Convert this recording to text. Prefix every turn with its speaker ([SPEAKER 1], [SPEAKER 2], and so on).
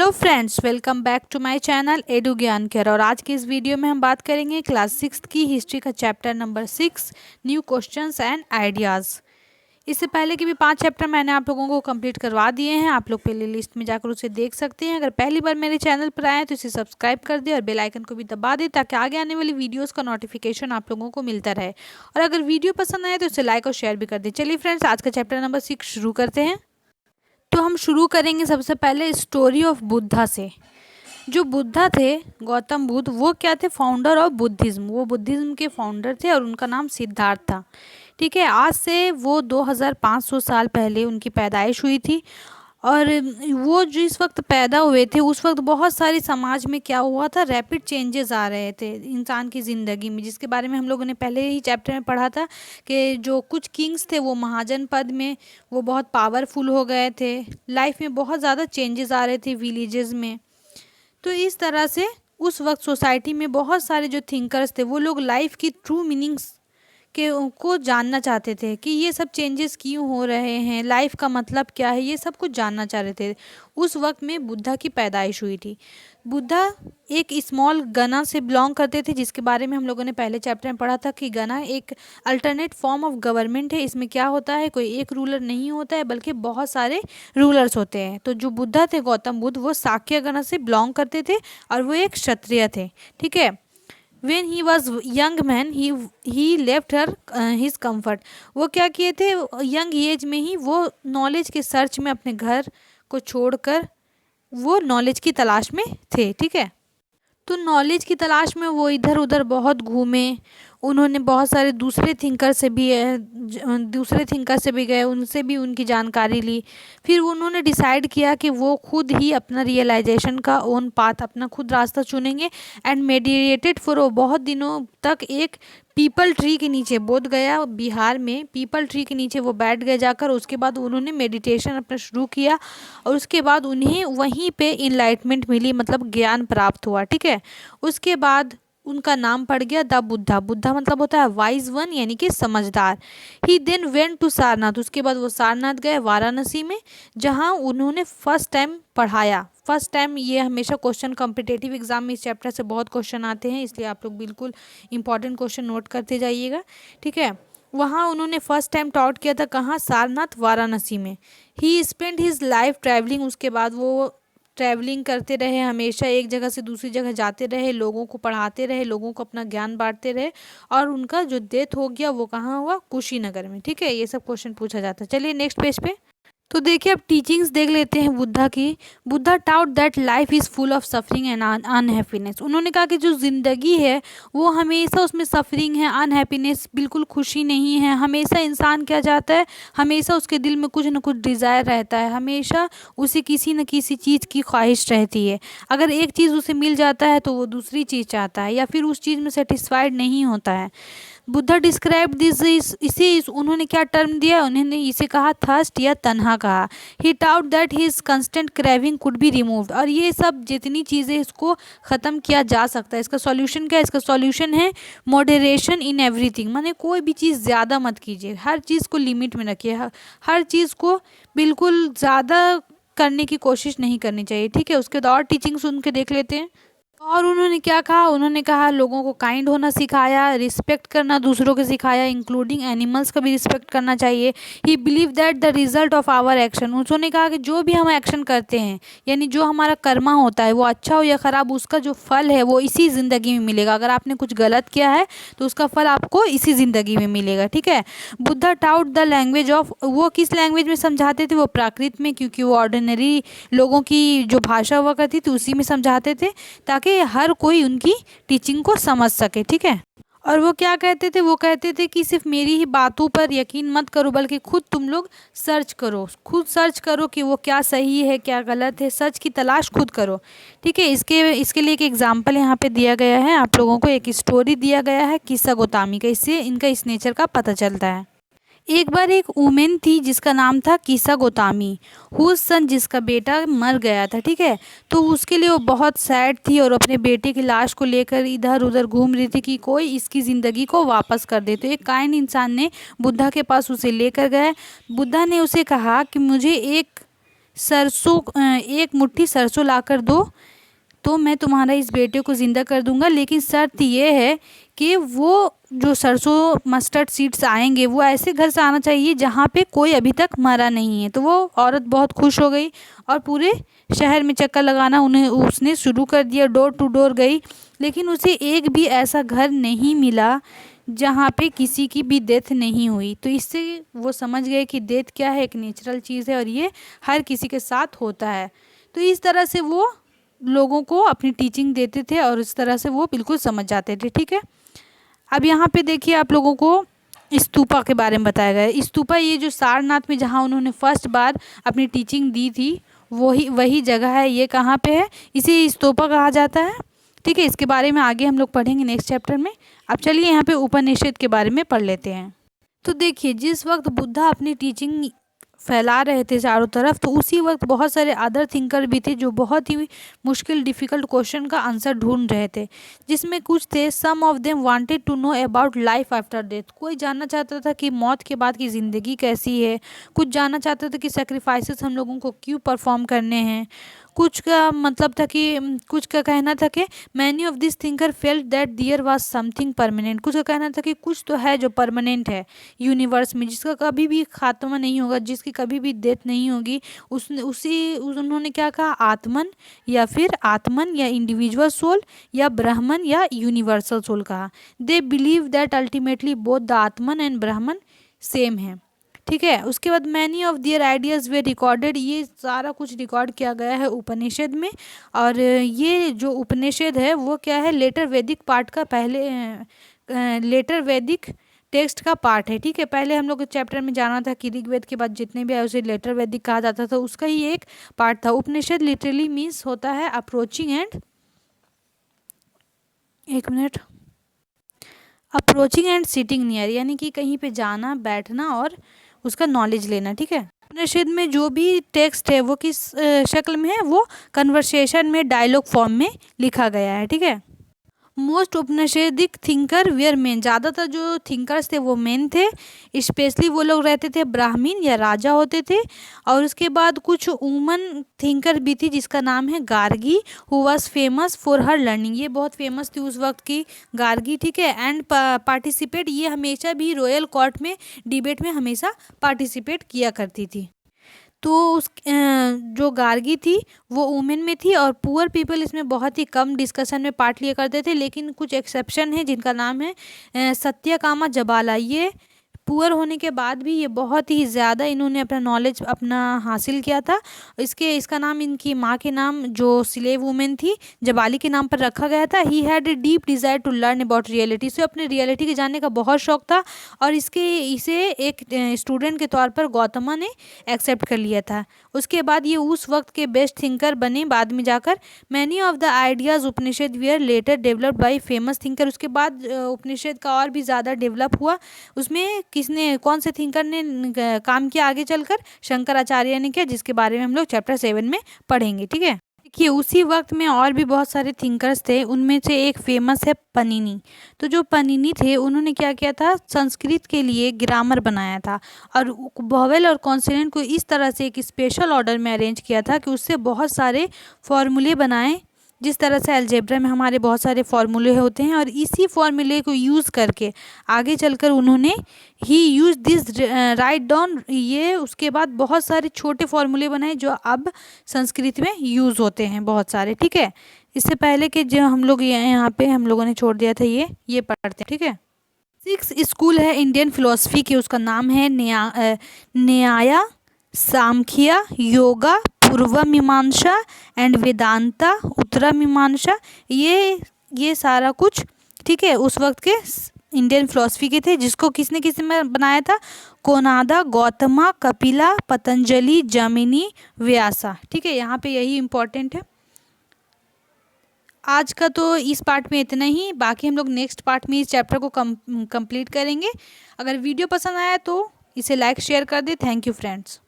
[SPEAKER 1] Hello friends, welcome back to my channel Edu Gyan Care. और आज की इस वीडियो में हम बात करेंगे क्लास 6 की हिस्ट्री का chapter number 6 new questions and ideas. इससे पहले के भी 5 चैप्टर मैंने आप लोगों को कंप्लीट करवा दिए हैं। आप लोग प्ले लिस्ट में जाकर उसे देख सकते हैं। अगर पहली बार मेरे चैनल पर आए तो इसे सब्सक्राइब कर दें और बेल आइकन को भी दबा दें ताकि आगे आने वाली वीडियोज़ का नोटिफिकेशन आप लोगों को मिलता रहे। और अगर वीडियो पसंद आए तो इसे लाइक और शेयर भी कर दें। चलिए फ्रेंड्स, आज का चैप्टर नंबर 6 शुरू करते हैं। तो हम शुरू करेंगे सबसे पहले स्टोरी ऑफ बुद्धा से। जो बुद्धा थे, गौतम बुद्ध, वो क्या थे? Founder of Buddhism. वो बुद्धिज्म के फाउंडर थे और उनका नाम सिद्धार्थ था। ठीक है, आज से वो 2500 साल पहले उनकी पैदाइश हुई थी। और वो जिस वक्त पैदा हुए थे उस वक्त बहुत सारी समाज में क्या हुआ था, रैपिड चेंजेस आ रहे थे इंसान की ज़िंदगी में, जिसके बारे में हम लोगों ने पहले ही चैप्टर में पढ़ा था कि जो कुछ किंग्स थे वो महाजन पद में वो बहुत पावरफुल हो गए थे। लाइफ में बहुत ज़्यादा चेंजेस आ रहे थे विलेजेस में। तो इस तरह से उस वक्त सोसाइटी में बहुत सारे जो थिंकर्स थे वो लोग लाइफ की ट्रू मीनिंग्स के को जानना चाहते थे कि ये सब चेंजेस क्यों हो रहे हैं, लाइफ का मतलब क्या है, ये सब कुछ जानना चाह रहे थे। उस वक्त में बुद्धा की पैदाइश हुई थी। बुद्धा एक स्मॉल गना से बिलोंग करते थे, जिसके बारे में हम लोगों ने पहले चैप्टर में पढ़ा था कि गना एक अल्टरनेट फॉर्म ऑफ गवर्नमेंट है। इसमें क्या होता है, कोई एक रूलर नहीं होता है बल्कि बहुत सारे रूलर्स होते हैं। तो जो बुद्धा थे, गौतम बुद्ध, वो शाक्य गना से बिलोंग करते थे और वो एक क्षत्रिय थे। ठीक है। When he was young man, he left her his comfort। वो क्या किए थे, यंग एज में ही वो नॉलेज के सर्च में अपने घर को छोड़कर वो नॉलेज की तलाश में थे। ठीक है, तो नॉलेज की तलाश में वो इधर उधर बहुत घूमे। उन्होंने बहुत सारे दूसरे थिंकर से भी गए, उनसे भी उनकी जानकारी ली। फिर उन्होंने डिसाइड किया कि वो खुद ही अपना रियलाइजेशन का ओन पाथ, अपना खुद रास्ता चुनेंगे। एंड मेडिटेटेड फॉर बहुत दिनों तक एक पीपल ट्री के नीचे, बोध गया बिहार में पीपल ट्री के नीचे वो बैठ गए जाकर। उसके बाद उन्होंने मेडिटेशन अपना शुरू किया और उसके बाद उन्हें वहीं पे इनलाइटमेंट मिली, मतलब ज्ञान प्राप्त हुआ। ठीक है, उसके बाद उनका नाम पड़ गया द बुद्धा। बुद्धा मतलब होता है वाइज वन, यानी कि समझदार। ही देन वेंट टू सारनाथ। उसके बाद वो सारनाथ गए, वाराणसी में, जहाँ उन्होंने फर्स्ट टाइम पढ़ाया। फर्स्ट टाइम, ये हमेशा क्वेश्चन कॉम्पिटेटिव एग्जाम में इस चैप्टर से बहुत क्वेश्चन आते हैं, इसलिए आप लोग बिल्कुल इंपॉर्टेंट क्वेश्चन नोट करते जाइएगा। ठीक है, वहाँ उन्होंने फर्स्ट टाइम टॉट किया था, कहाँ? सारनाथ, वाराणसी में। ही स्पेंड हिज लाइफ ट्रैवलिंग। उसके बाद वो ट्रैवलिंग करते रहे, हमेशा एक जगह से दूसरी जगह जाते रहे, लोगों को पढ़ाते रहे, लोगों को अपना ज्ञान बांटते रहे। और उनका जो डेथ हो गया वो कहाँ हुआ? कुशीनगर में। ठीक है, ये सब क्वेश्चन पूछा जाता है। चलिए नेक्स्ट पेज पे। तो देखिए, अब टीचिंग्स देख लेते हैं बुद्धा की। Buddha taut that life is full of suffering and unhappiness. उन्होंने कहा कि जो ज़िंदगी है वो हमेशा उसमें सफरिंग है, अनहैप्पीनेस, बिल्कुल खुशी नहीं है। हमेशा इंसान क्या चाहता है, हमेशा उसके दिल में कुछ ना कुछ डिज़ायर रहता है, हमेशा उसे किसी न किसी चीज़ की ख्वाहिश रहती है। अगर एक चीज़ उसे मिल जाता है तो वो दूसरी चीज़ चाहता है, या फिर उस चीज़ में सेटिस्फाइड नहीं होता है। बुद्धा डिस्क्राइब दिस, उन्होंने क्या टर्म दिया, उन्होंने इसे कहा थर्स्ट या तन्हा कहा। He touted that his constant craving could be removed. और ये सब जितनी चीज़ें, इसको ख़त्म किया जा सकता है। इसका सॉल्यूशन क्या है? इसका सॉल्यूशन है मॉडरेशन इन एवरीथिंग। माने कोई भी चीज़ ज़्यादा मत कीजिए, हर चीज़ को लिमिट में रखिए, हर चीज़ को बिल्कुल ज़्यादा करने की कोशिश नहीं करनी चाहिए। ठीक है, उसके बाद और टीचिंग सुन के देख लेते हैं। और उन्होंने क्या कहा, उन्होंने कहा लोगों को काइंड होना सिखाया, रिस्पेक्ट करना दूसरों को सिखाया, इंक्लूडिंग एनिमल्स का भी रिस्पेक्ट करना चाहिए। He believe that the result of our action. उन्होंने कहा कि जो भी हम एक्शन करते हैं, यानी जो हमारा कर्मा होता है, वो अच्छा हो या ख़राब, उसका जो फल है वो इसी ज़िंदगी में मिलेगा। अगर आपने कुछ गलत किया है तो उसका फल आपको इसी ज़िंदगी में मिलेगा। ठीक है, Buddha taut the language of, वो किस लैंग्वेज में समझाते थे? वो प्राकृत में, क्योंकि वो ऑर्डिनरी लोगों की जो भाषा हुआ करती थी उसी में समझाते थे, ताकि हर कोई उनकी टीचिंग को समझ सके। ठीक है, और वो क्या कहते थे? वो कहते थे कि सिर्फ मेरी ही बातों पर यकीन मत करो, बल्कि खुद तुम लोग सर्च करो, खुद सर्च करो कि वो क्या सही है क्या गलत है, सच की तलाश खुद करो। ठीक है, इसके लिए एक एग्जाम्पल यहाँ पे दिया गया है, आप लोगों को एक स्टोरी दिया गया है किस्सा गौतमी का, इससे इनका इस नेचर का पता चलता है। एक बार एक वुमेन थी जिसका नाम था किस्सा गौतमी, हुज सन, जिसका बेटा मर गया था। ठीक है, तो उसके लिए वो बहुत सैड थी और अपने बेटे की लाश को लेकर इधर उधर घूम रही थी कि कोई इसकी ज़िंदगी को वापस कर दे। तो एक काइंड इंसान ने बुद्धा के पास उसे लेकर गए। बुद्धा ने उसे कहा कि मुझे एक सरसों 1 मुट्ठी सरसों लाकर दो तो मैं तुम्हारा इस बेटे को ज़िंदा कर दूंगा, लेकिन शर्त ये है कि वो जो सरसों मस्टर्ड सीड्स आएंगे वो ऐसे घर से आना चाहिए जहाँ पे कोई अभी तक मरा नहीं है। तो वो औरत बहुत खुश हो गई और पूरे शहर में चक्कर लगाना उसने शुरू कर दिया, डोर टू डोर गई, लेकिन उसे एक भी ऐसा घर नहीं मिला जहाँ पे किसी की भी डेथ नहीं हुई। तो इससे वो समझ गए कि डेथ क्या है, एक नेचुरल चीज़ है और ये हर किसी के साथ होता है। तो इस तरह से वो लोगों को अपनी टीचिंग देते थे और इस तरह से वो बिल्कुल समझ जाते थे। ठीक है, अब यहाँ पे देखिए आप लोगों को स्तूपा के बारे में बताया गया है। स्तूपा ये जो सारनाथ में जहाँ उन्होंने फर्स्ट बार अपनी टीचिंग दी थी वही जगह है। ये कहाँ पे है, इसे स्तूपा कहा जाता है। ठीक है, इसके बारे में आगे हम लोग पढ़ेंगे नेक्स्ट चैप्टर में। अब चलिए यहाँ पे उपनिषद के बारे में पढ़ लेते हैं। तो देखिए, जिस वक्त बुद्धा अपनी टीचिंग फैला रहे थे चारों तरफ, तो उसी वक्त बहुत सारे अदर थिंकर भी थे जो बहुत ही मुश्किल डिफ़िकल्ट क्वेश्चन का आंसर ढूंढ रहे थे, जिसमें कुछ थे some of them wanted to know about life after death. कोई जानना चाहता था कि मौत के बाद की ज़िंदगी कैसी है, कुछ जानना चाहता था कि सेक्रीफाइसेस हम लोगों को क्यों परफॉर्म करने हैं, कुछ का मतलब था कि कुछ का कहना था कि many of this thinker felt that there was something permanent. कुछ का कहना था कि कुछ तो है जो परमानेंट है यूनिवर्स में, जिसका कभी भी खात्मा नहीं होगा, जिसकी कभी भी डेथ नहीं होगी। उन्होंने क्या कहा, आत्मन या फिर आत्मन या इंडिविजुअल सोल या ब्राह्मण या यूनिवर्सल सोल कहा। They believe that ultimately both the atman and Brahman same है। ठीक है, उसके बाद many of their ideas were recorded. ये सारा कुछ रिकॉर्ड किया गया है उपनिषद में। और ये जो उपनिषद है वो क्या है, लेटर वैदिक पार्ट का लेटर वैदिक टेक्स्ट का पार्ट है। ठीक है, पहले हम लोग चैप्टर में जाना था कि ऋग्वेद के बाद जितने भी आए उसे लेटर वैदिक कहा जाता था, उसका ही एक पार्ट था। उपनिषद लिटरली मीन्स होता है अप्रोचिंग एंड सिटिंग नियर, यानी कि कहीं पे जाना, बैठना और उसका नॉलेज लेना। ठीक है, उपनिषद में जो भी टेक्स्ट है वो किस शक्ल में है, वो कन्वर्सेशन में डायलॉग फॉर्म में लिखा गया है। ठीक है, most Upanishadic thinker were men. ज़्यादातर जो थिंकर्स थे वो मेन थे, स्पेशली वो लोग रहते थे ब्राह्मीण या राजा होते थे। और उसके बाद कुछ वुमन थिंकर भी थी जिसका नाम है Gargi, who was famous for her learning. ये बहुत फेमस थी उस वक्त की गार्गी। ठीक है, एंड पार्टिसिपेट, ये हमेशा भी रॉयल कोर्ट में डिबेट में हमेशा पार्टिसिपेट किया करती थी। तो जो गार्गी थी वो वुमेन में थी और पुअर पीपल इसमें बहुत ही कम डिस्कशन में पार्ट लिया करते थे, लेकिन कुछ एक्सेप्शन है जिनका नाम है सत्यकामा जबाला। ये पुअर होने के बाद भी ये बहुत ही ज़्यादा इन्होंने अपना नॉलेज अपना हासिल किया था। इसका नाम इनकी माँ के नाम जो स्लेव वुमेन थी जबाली के नाम पर रखा गया था। He had a deep desire to learn about reality. से अपने रियलिटी के जानने का बहुत शौक था और इसे एक स्टूडेंट के तौर पर गौतमा ने एक्सेप्ट कर लिया था। उसके बाद ये उस वक्त के बेस्ट थिंकर बने बाद में जाकर। Many of the ideas Upanishad were later developed by famous thinker. उसके बाद उपनिषद का और भी ज़्यादा डेवलप हुआ। उसमें कौन से थिंकर ने काम किया आगे चलकर, शंकराचार्य ने किया, जिसके बारे में हम लोग चैप्टर 7 में पढ़ेंगे। ठीक है, देखिए उसी वक्त में और भी बहुत सारे थिंकर्स थे, उनमें से एक फेमस है पनिनी। तो जो पनिनी थे उन्होंने क्या किया था, संस्कृत के लिए ग्रामर बनाया था और वोवेल और कॉन्सोनेंट को इस तरह से एक स्पेशल ऑर्डर में अरेंज किया था कि उससे बहुत सारे फॉर्मूले बनाए। जिस तरह से अलजेब्रा में हमारे बहुत सारे फार्मूले होते हैं और इसी फार्मूले को यूज़ करके आगे चलकर उन्होंने ही यूज दिस राइट डाउन। ये उसके बाद बहुत सारे छोटे फार्मूले बनाए जो अब संस्कृत में यूज़ होते हैं बहुत सारे। ठीक है, इससे पहले कि जो हम लोग यहाँ पे हम लोगों ने छोड़ दिया था ये पढ़ते हैं। ठीक है, 6 स्कूल है इंडियन फिलोसफी की, उसका नाम है न्याय, सांख्य, योगा, पूर्व मीमांसा एंड वेदांता, उत्तरा मीमांसा। ये सारा कुछ ठीक है उस वक्त के इंडियन फिलोसफी के थे, जिसको किसने बनाया था, कोनादा, गौतमा, कपिला, पतंजलि, जमिनी, व्यासा। ठीक है, यहाँ पे यही इम्पोर्टेंट है। आज का तो इस पार्ट में इतना ही, बाकी हम लोग नेक्स्ट पार्ट में इस चैप्टर को कंप्लीट करेंगे। अगर वीडियो पसंद आया तो इसे लाइक शेयर कर दे। Thank you friends.